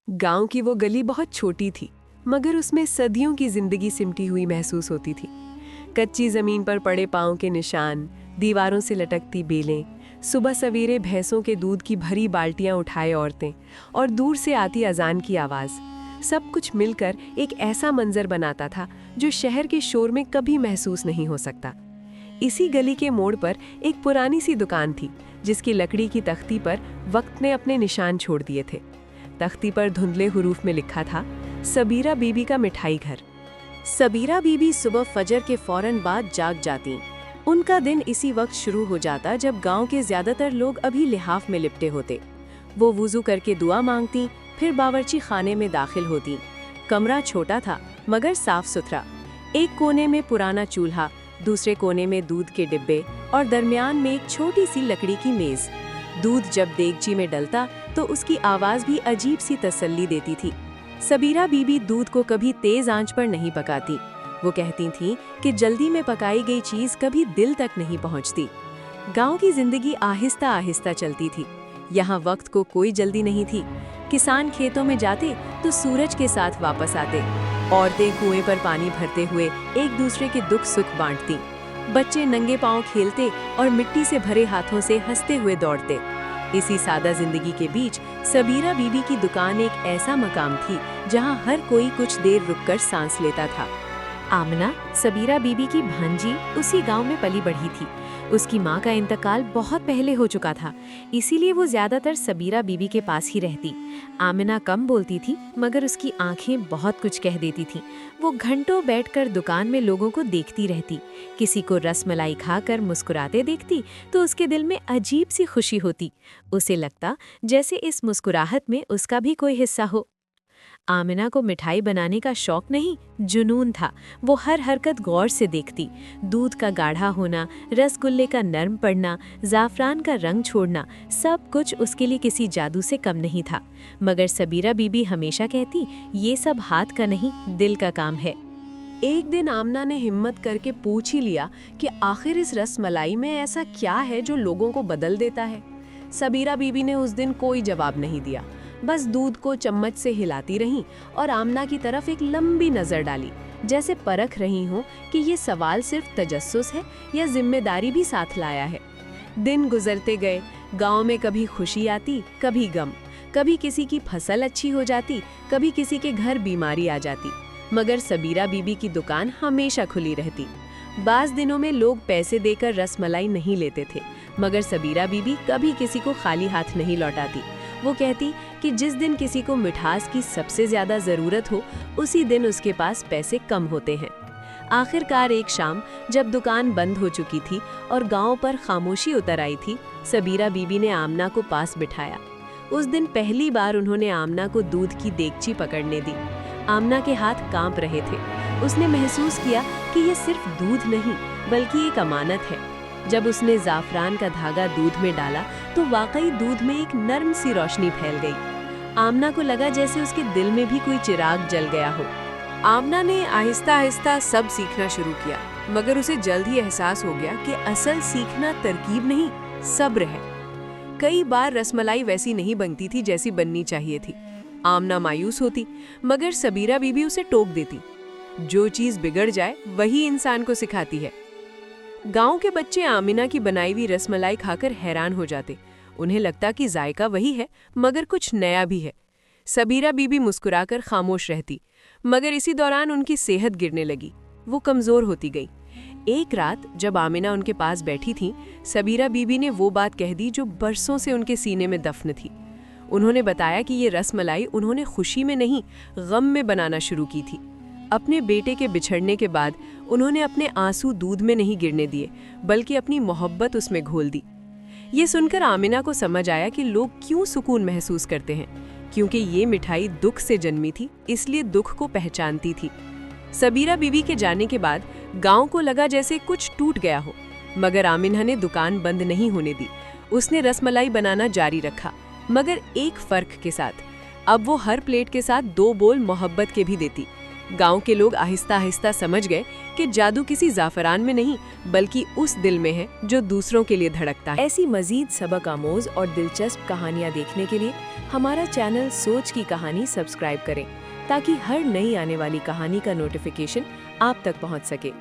गांव की वो गली बहुत छोटी थी, मगर उसमें सदियों की जिंदगी सिमटी हुई महसूस होती थी। कच्ची जमीन पर पड़े पांव के निशान, दीवारों से लटकती बेलें, सुबह सवेरे भैंसों के दूध की भरी बाल्टियां उठाए औरतें और दूर से आती अजान की आवाज़, सब कुछ मिलकर एक ऐसा मंजर बनाता था जो शहर के शोर में कभी महसूस नहीं हो सकता। इसी गली के मोड़ पर एक पुरानी सी दुकान थी, जिसकी लकड़ी की तख्ती पर वक्त ने अपने निशान छोड़ दिए थे। तख्ती पर धुंधले हुरूफ में लिखा था, सबीरा बीबी का मिठाई घर। सबीरा बीबी सुबह फजर के फौरन बाद जाग जाती। उनका दिन इसी वक्त शुरू हो जाता जब गांव के ज्यादातर लोग अभी लिहाफ में लिपटे होते। वो वुजू करके दुआ मांगती, फिर बावर्ची खाने में दाखिल होती। कमरा छोटा था मगर साफ सुथरा। एक कोने में पुराना चूल्हा, दूसरे कोने में दूध के डिब्बे और दरमियान में एक छोटी सी लकड़ी की मेज। दूध जब देगची में डलता तो उसकी आवाज भी अजीब सी तसल्ली देती थी। सबीरा बीबी दूध को कभी तेज आंच पर नहीं पकाती। वो कहती थीं कि जल्दी में पकाई गई चीज कभी दिल तक नहीं पहुंचती। गांव की जिंदगी आहिस्ता आहिस्ता चलती थी। यहाँ वक्त को कोई जल्दी नहीं थी। किसान खेतों में जाते तो सूरज के साथ वापस आते। औरतें कुएं पर पानी भरते हुए एक दूसरे के दुख सुख बांटती। बच्चे नंगे पांव खेलते और मिट्टी से भरे हाथों से हंसते हुए दौड़ते। इसी सादा जिंदगी के बीच सबीरा बीबी की दुकान एक ऐसा मकाम थी जहां हर कोई कुछ देर रुककर सांस लेता था। आमना, सबीरा बीबी की भांजी, उसी गांव में पली बढ़ी थी। उसकी माँ का इंतकाल बहुत पहले हो चुका था, इसीलिए वो ज्यादातर सबीरा बीबी के पास ही रहती। आमिना कम बोलती थी मगर उसकी आंखें बहुत कुछ कह देती थीं। वो घंटों बैठकर दुकान में लोगों को देखती रहती। किसी को रसमलाई खाकर मुस्कुराते देखती तो उसके दिल में अजीब सी खुशी होती। उसे लगता जैसे इस मुस्कुराहट में उसका भी कोई हिस्सा हो। आमिना को मिठाई बनाने का शौक नहीं, जुनून था। वो हर हरकत गौर से देखती। दूध का गाढ़ा होना, रसगुल्ले का नरम पड़ना, ज़ाफ़रान का रंग छोड़ना, सब कुछ उसके लिए किसी जादू से कम नहीं था। मगर सबीरा बीबी हमेशा कहती, ये सब हाथ का नहीं, दिल का काम है। एक दिन आमना ने हिम्मत करके पूछ ही लिया कि आखिर इस रसमलाई में ऐसा क्या है जो लोगों को बदल देता है। सबीरा बीबी ने उस दिन कोई जवाब नहीं दिया, बस दूध को चम्मच से हिलाती रहीं और आमना की तरफ एक लंबी नज़र डाली, जैसे परख रही हो कि ये सवाल सिर्फ तजस्सुस है या जिम्मेदारी भी साथ लाया है। दिन गुजरते गए। गांव में कभी खुशी आती, कभी गम। कभी किसी की फसल अच्छी हो जाती, कभी किसी के घर बीमारी आ जाती। मगर सबीरा बीबी की दुकान हमेशा खुली रहती। बाज़ दिनों में लोग पैसे देकर रसमलाई नहीं लेते थे, मगर सबीरा बीबी कभी किसी को खाली हाथ नहीं लौटाती। वो कहती कि जिस दिन किसी को मिठास की सबसे ज्यादा जरूरत हो, उसी दिन उसके पास पैसे कम होते हैं। आखिरकार एक शाम जब दुकान बंद हो चुकी थी और गांव पर खामोशी उतर आई थी, सबीरा बीबी ने आमना को पास बिठाया। उस दिन पहली बार उन्होंने आमना को दूध की देगची पकड़ने दी। आमना के हाथ कांप रहे थे। उसने महसूस किया कि ये सिर्फ दूध नहीं बल्कि एक अमानत है। जब उसने ज़ाफ़रान का धागा दूध में डाला तो वाकई दूध में एक नर्म सी रोशनी फैल गई। आमना को लगा जैसे उसके दिल में भी कोई चिराग जल गया हो। आमना ने आहिस्ता आहिस्ता सब सीखना शुरू किया, मगर उसे जल्द ही एहसास हो गया कि असल सीखना तरकीब नहीं, सब्र है। कई बार रसमलाई वैसी नहीं बनती थी जैसी बननी चाहिए थी। आमना मायूस होती, मगर सबीरा बीबी उसे टोक देती। जो चीज़ बिगड़ जाए वही इंसान को सिखाती है। गांव के बच्चे आमिना की बनाई हुई रसमलाई खाकर हैरान हो जाते। उन्हें लगता कि जायका वही है मगर कुछ नया भी है। सबीरा बीबी मुस्कुराकर खामोश रहती, मगर इसी दौरान उनकी सेहत गिरने लगी। वो कमज़ोर होती गई। एक रात जब आमिना उनके पास बैठी थी, सबीरा बीबी ने वो बात कह दी जो बरसों से उनके सीने में दफन थी। उन्होंने बताया कि ये रसमलाई उन्होंने खुशी में नहीं, गम में बनाना शुरू की थी। अपने बेटे के बिछड़ने के बाद उन्होंने अपने आंसू दूध में नहीं गिरने दिए, बल्कि अपनी मोहब्बत उसमें घोल दी। ये सुनकर आमिना को समझ आया कि लोग क्यों सुकून महसूस करते हैं, क्योंकि ये मिठाई दुख से जन्मी थी, इसलिए दुख को पहचानती थी। सबीरा बीबी के जाने के बाद गांव को लगा जैसे कुछ टूट गया हो, मगर आमिना ने दुकान बंद नहीं होने दी। उसने रसमलाई बनाना जारी रखा, मगर एक फर्क के साथ। अब वो हर प्लेट के साथ 2 बोल मोहब्बत के भी देती। गांव के लोग आहिस्ता आहिस्ता समझ गए कि जादू किसी ज़ाफ़रान में नहीं बल्कि उस दिल में है जो दूसरों के लिए धड़कता है। ऐसी मजीद सबक आमोज और दिलचस्प कहानियाँ देखने के लिए हमारा चैनल सोच की कहानी सब्सक्राइब करें ताकि हर नई आने वाली कहानी का नोटिफिकेशन आप तक पहुंच सके।